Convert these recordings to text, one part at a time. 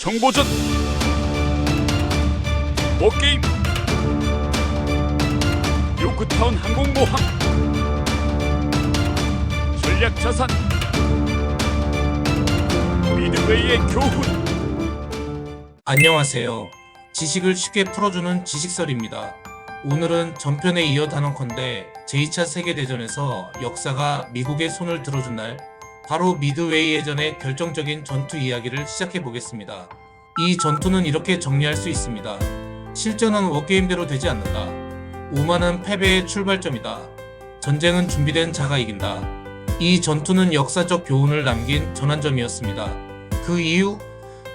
정보전 워게임 요크타운 항공모함 전략자산 미드웨이의 교훈. 안녕하세요. 지식을 쉽게 풀어주는 지식설입니다. 오늘은 전편에 이어 단언컨대 제2차 세계대전에서 역사가 미국의 손을 들어준 날, 바로 미드웨이 해전의 결정적인 전투 이야기를 시작해보겠습니다. 이 전투는 이렇게 정리할 수 있습니다. 실전은 워게임대로 되지 않는다. 오만은 패배의 출발점이다. 전쟁은 준비된 자가 이긴다. 이 전투는 역사적 교훈을 남긴 전환점이었습니다. 그 이유?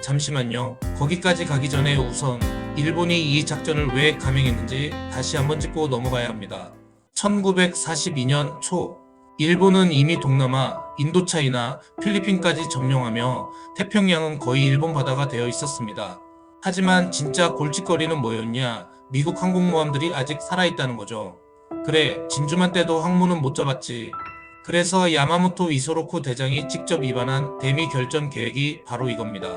잠시만요. 거기까지 가기 전에 우선 일본이 이 작전을 왜 감행했는지 다시 한번 짚고 넘어가야 합니다. 1942년 초, 일본은 이미 동남아, 인도차이나 필리핀까지 점령하며 태평양은 거의 일본 바다가 되어 있었습니다. 하지만 진짜 골칫거리는 뭐였냐? 미국 항공모함들이 아직 살아있다는 거죠. 그래, 진주만 떼도 항모는 못 잡았지. 그래서 야마모토 이소로쿠 대장이 직접 입안한 대미 결전 계획이 바로 이겁니다.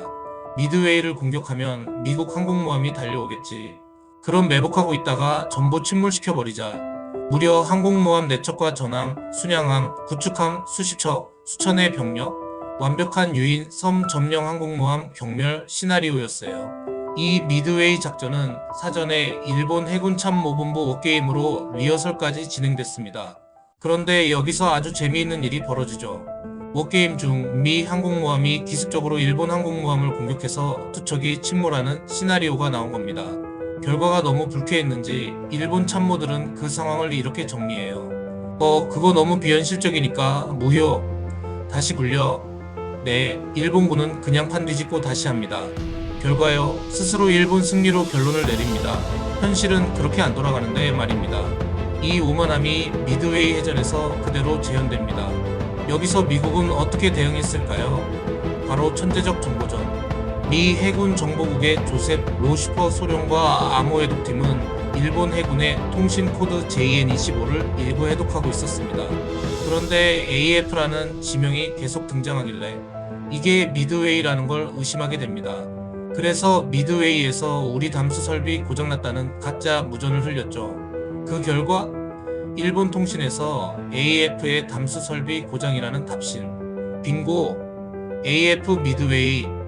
미드웨이를 공격하면 미국 항공모함이 달려오겠지. 그럼 매복하고 있다가 전부 침몰시켜버리자. 무려 항공모함 4척과 전함, 순양함, 구축함 수십 척, 수천의 병력, 완벽한 유인, 섬 점령 항공모함 경멸 시나리오였어요. 이 미드웨이 작전은 사전에 일본 해군 참모본부 워게임으로 리허설까지 진행됐습니다. 그런데 여기서 아주 재미있는 일이 벌어지죠. 워게임 중 미 항공모함이 기습적으로 일본 항공모함을 공격해서 투척이 침몰하는 시나리오가 나온 겁니다. 결과가 너무 불쾌했는지 일본 참모들은 그 상황을 이렇게 정리해요. 그거 너무 비현실적이니까 무효. 다시 굴려. 네, 일본군은 그냥 판 뒤집고 다시 합니다. 결과요, 스스로 일본 승리로 결론을 내립니다. 현실은 그렇게 안 돌아가는데 말입니다. 이 오만함이 미드웨이 해전에서 그대로 재현됩니다. 여기서 미국은 어떻게 대응했을까요? 바로 천재적 정보전. 미 해군 정보국의 조셉 로시퍼 소령과 암호 해독팀은 일본 해군의 통신 코드 JN25를 일부 해독하고 있었습니다. 그런데 AF라는 지명이 계속 등장하길래 이게 미드웨이라는 걸 의심하게 됩니다. 그래서 미드웨이에서 우리 담수 설비 고장났다는 가짜 무전을 흘렸죠. 그 결과 일본 통신에서 AF의 담수 설비 고장이라는 답신. 빙고! AF 미드웨이.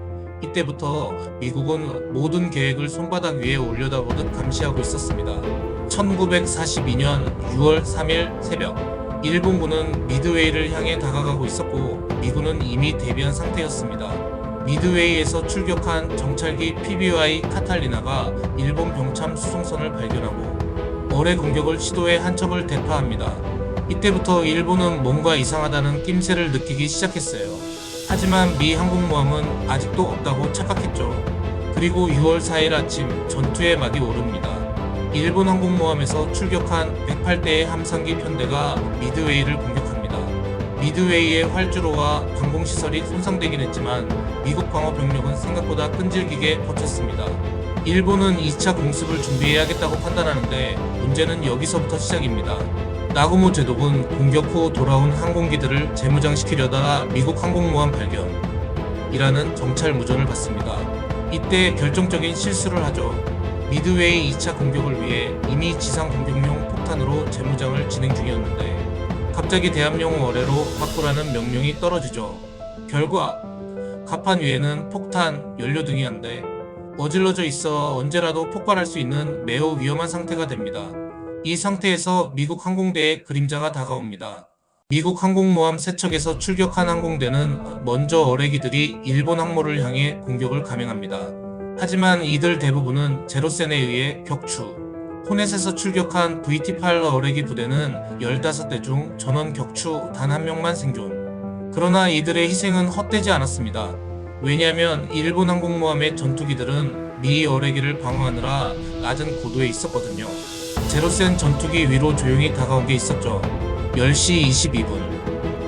이때부터 미국은 모든 계획을 손바닥 위에 올려다보듯 감시하고 있었습니다. 1942년 6월 3일 새벽, 일본군은 미드웨이를 향해 다가가고 있었고 미군은 이미 대비한 상태였습니다. 미드웨이에서 출격한 정찰기 PBY 카탈리나가 일본 병참 수송선을 발견하고 어뢰 공격을 시도해 한 척을 대파합니다. 이때부터 일본은 뭔가 이상하다는 낌새를 느끼기 시작했어요. 하지만 미 항공모함은 아직도 없다고 착각했죠. 그리고 6월 4일 아침 전투의 막이 오릅니다. 일본 항공모함에서 출격한 108대의 함상기 편대가 미드웨이를 공격합니다. 미드웨이의 활주로와 방공시설이 손상되긴 했지만 미국 방어 병력은 생각보다 끈질기게 버텼습니다. 일본은 2차 공습을 준비해야겠다고 판단하는데 문제는 여기서부터 시작입니다. 나고무 제독은 공격 후 돌아온 항공기들을 재무장시키려다가 미국 항공모함 발견이라는 정찰 무전을 받습니다. 이때 결정적인 실수를 하죠. 미드웨이 2차 공격을 위해 이미 지상 공격용 폭탄으로 재무장을 진행 중이었는데 갑자기 대함용 어뢰로 바꾸라는 명령이 떨어지죠. 결과 갑판 위에는 폭탄, 연료 등이 한데 어질러져 있어 언제라도 폭발할 수 있는 매우 위험한 상태가 됩니다. 이 상태에서 미국 항공대의 그림자가 다가옵니다. 미국 항공모함 3척에서 출격한 항공대는 먼저 어뢰기들이 일본 항모를 향해 공격을 감행합니다. 하지만 이들 대부분은 제로센에 의해 격추. 호넷에서 출격한 VT-8 어뢰기 부대는 15대 중 전원 격추 단 1명만 생존. 그러나 이들의 희생은 헛되지 않았습니다. 왜냐하면 일본 항공모함의 전투기들은 미 어뢰기를 방어하느라 낮은 고도에 있었거든요. 제로센 전투기 위로 조용히 다가온 게 있었죠. 10시 22분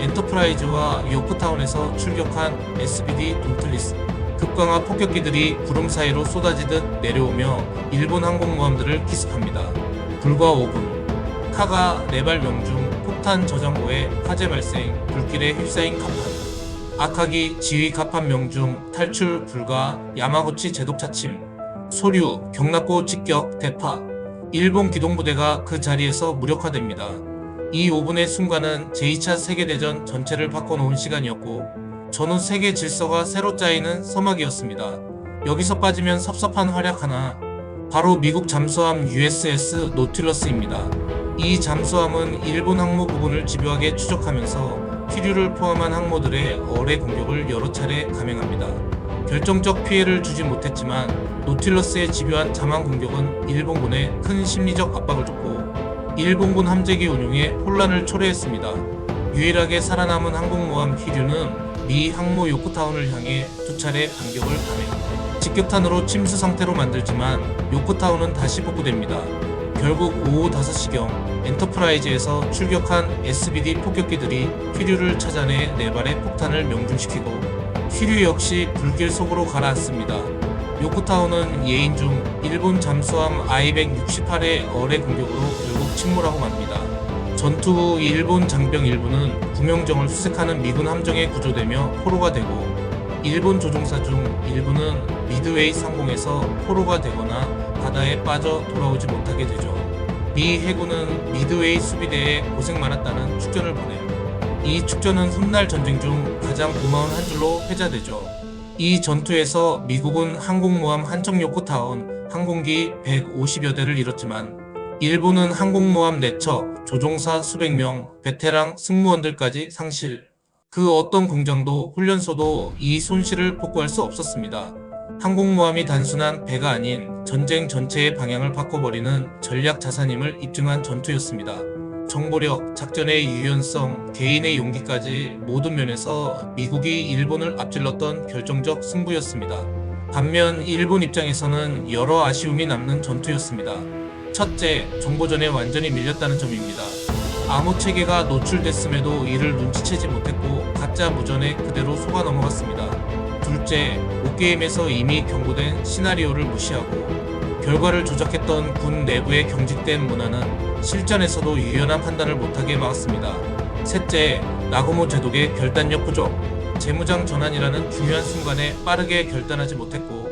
엔터프라이즈와 요크타운에서 출격한 SBD 돈틀리스 급강화 폭격기들이 구름 사이로 쏟아지듯 내려오며 일본 항공모함들을 기습합니다. 불과 5분 카가 4발 명중 폭탄 저장고에 화재 발생, 불길에 휩싸인 갑판. 아카기 지휘 갑판 명중 탈출 불가 야마구치 제독 차침 소류 경락고 직격 대파 일본 기동부대가 그 자리에서 무력화됩니다. 이 5분의 순간은 제2차 세계대전 전체를 바꿔놓은 시간이었고 전후 세계 질서가 새로 짜이는 서막이었습니다. 여기서 빠지면 섭섭한 활약 하나, 바로 미국 잠수함 USS 노틸러스입니다. 이 잠수함은 일본 항모 부근을 집요하게 추적하면서 fi류를 포함한 항모들의 어뢰 공격을 여러 차례 감행합니다. 결정적 피해를 주지 못했지만 노틸러스의 집요한 잠항 공격은 일본군에 큰 심리적 압박을 줬고 일본군 함재기 운용에 혼란을 초래했습니다. 유일하게 살아남은 항공모함 히류는 미 항모 요코타운을 향해 두 차례 반격을 감행, 직격탄으로 침수 상태로 만들지만 요코타운은 다시 복구됩니다. 결국 오후 5시경 엔터프라이즈에서 출격한 SBD 폭격기들이 휘류를 찾아내 4발의 폭탄을 명중시키고 휘류 역시 불길 속으로 가라앉습니다. 요코타운은 예인 중 일본 잠수함 I-168의 어뢰 공격으로 결국 침몰하고 맙니다. 전투 후 일본 장병 일부는 구명정을 수색하는 미군 함정에 구조되며 포로가 되고 일본 조종사 중 일부는 미드웨이 상공에서 포로가 되거나 바다에 빠져 돌아오지 못하게 되죠. 미 해군은 미드웨이 수비대에 고생 많았다는 축전을 보내요. 이 축전은 훗날 전쟁 중 가장 고마운 한 줄로 회자되죠. 이 전투에서 미국은 항공모함 한척 요코타운 항공기 150여 대를 잃었지만 일본은 항공모함 4척, 조종사 수백 명, 베테랑 승무원들까지 상실. 그 어떤 공장도 훈련소도 이 손실을 복구할 수 없었습니다. 항공모함이 단순한 배가 아닌 전쟁 전체의 방향을 바꿔버리는 전략 자산임을 입증한 전투였습니다. 정보력, 작전의 유연성, 개인의 용기까지 모든 면에서 미국이 일본을 앞질렀던 결정적 승부였습니다. 반면 일본 입장에서는 여러 아쉬움이 남는 전투였습니다. 첫째, 정보전에 완전히 밀렸다는 점입니다. 암호 체계가 노출됐음에도 이를 눈치채지 못했고 가짜 무전에 그대로 속아 넘어갔습니다. 둘째, 옷게임에서 이미 경고된 시나리오를 무시하고 결과를 조작했던 군 내부의 경직된 문화는 실전에서도 유연한 판단을 못하게 막았습니다. 셋째, 나고모 제독의 결단력 부족. 재무장 전환이라는 중요한 순간에 빠르게 결단하지 못했고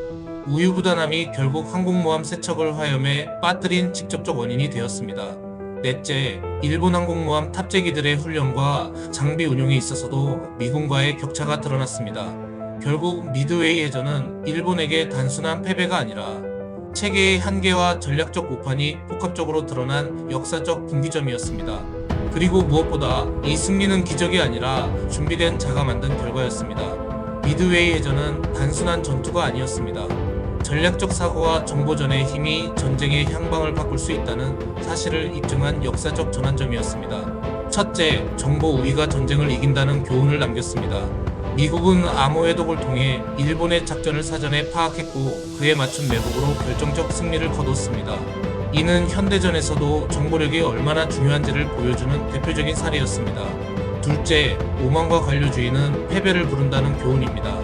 우유부단함이 결국 항공모함 세척을 화염에 빠뜨린 직접적 원인이 되었습니다. 넷째, 일본 항공모함 탑재기들의 훈련과 장비 운용에 있어서도 미군과의 격차가 드러났습니다. 결국 미드웨이 해전은 일본에게 단순한 패배가 아니라 체계의 한계와 전략적 오판이 복합적으로 드러난 역사적 분기점이었습니다. 그리고 무엇보다 이 승리는 기적이 아니라 준비된 자가 만든 결과였습니다. 미드웨이 해전은 단순한 전투가 아니었습니다. 전략적 사고와 정보전의 힘이 전쟁의 향방을 바꿀 수 있다는 사실을 입증한 역사적 전환점이었습니다. 첫째, 정보 우위가 전쟁을 이긴다는 교훈을 남겼습니다. 미국은 암호 해독을 통해 일본의 작전을 사전에 파악했고 그에 맞춘 매복으로 결정적 승리를 거뒀습니다. 이는 현대전에서도 정보력이 얼마나 중요한지를 보여주는 대표적인 사례였습니다. 둘째, 오만과 관료주의는 패배를 부른다는 교훈입니다.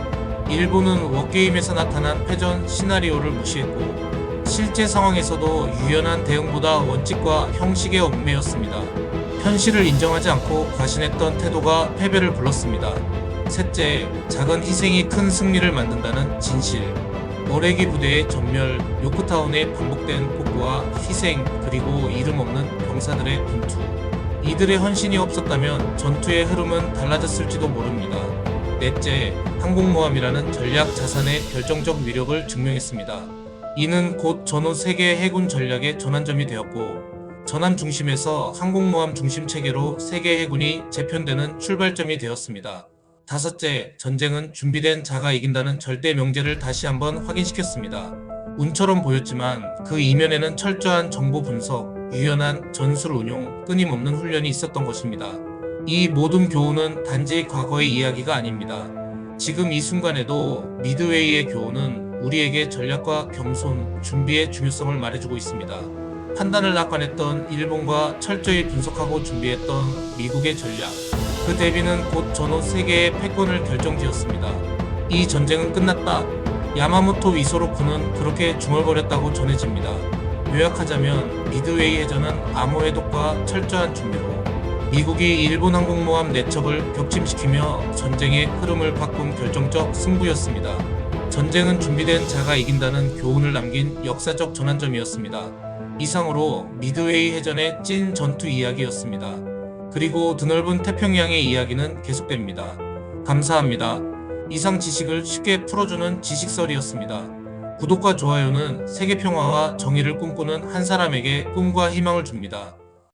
일본은 워게임에서 나타난 패전 시나리오를 무시했고 실제 상황에서도 유연한 대응보다 원칙과 형식에 얽매였습니다. 현실을 인정하지 않고 과신했던 태도가 패배를 불렀습니다. 셋째, 작은 희생이 큰 승리를 만든다는 진실. 어뢰기 부대의 전멸, 요코타운의 반복된 폭구와 희생, 그리고 이름 없는 병사들의 분투. 이들의 헌신이 없었다면 전투의 흐름은 달라졌을지도 모릅니다. 넷째, 항공모함이라는 전략 자산의 결정적 위력을 증명했습니다. 이는 곧 전후 세계 해군 전략의 전환점이 되었고 전함 중심에서 항공모함 중심 체계로 세계 해군이 재편되는 출발점이 되었습니다. 다섯째, 전쟁은 준비된 자가 이긴다는 절대 명제를 다시 한번 확인시켰습니다. 운처럼 보였지만 그 이면에는 철저한 정보 분석, 유연한 전술 운용, 끊임없는 훈련이 있었던 것입니다. 이 모든 교훈은 단지 과거의 이야기가 아닙니다. 지금 이 순간에도 미드웨이의 교훈은 우리에게 전략과 겸손, 준비의 중요성을 말해주고 있습니다. 판단을 낙관했던 일본과 철저히 분석하고 준비했던 미국의 전략. 그 대비는 곧 전후 세계의 패권을 결정지었습니다. 이 전쟁은 끝났다. 야마모토 이소로쿠는 그렇게 중얼거렸다고 전해집니다. 요약하자면 미드웨이 해전은 암호 해독과 철저한 준비로 미국이 일본 항공모함 4척을 격침시키며 전쟁의 흐름을 바꾼 결정적 승부였습니다. 전쟁은 준비된 자가 이긴다는 교훈을 남긴 역사적 전환점이었습니다. 이상으로 미드웨이 해전의 찐 전투 이야기였습니다. 그리고 드넓은 태평양의 이야기는 계속됩니다. 감사합니다. 이상 지식을 쉽게 풀어주는 지식설이었습니다. 구독과 좋아요는 세계 평화와 정의를 꿈꾸는 한 사람에게 꿈과 희망을 줍니다.